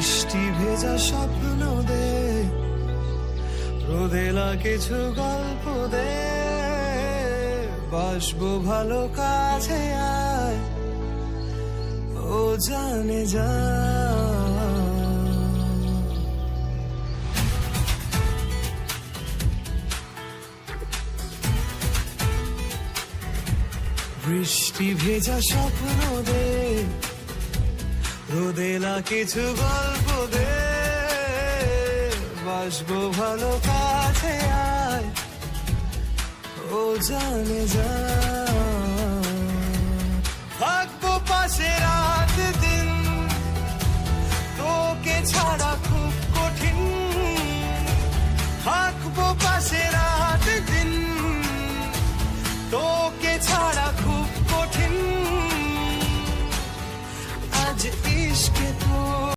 বৃষ্টি ভেজা স্বপ্ন দে, রোদেলা কিছু গল্প দে, বাসবো ভালো কাছে আয়, ও জানে যা। বৃষ্টি ভেজা স্বপ্ন দে, রোদেলা কিছু গল্প দে, বাসবো ভালো কাছে আয়, ও জানে যা। থাকবো পাশে রাত দিন,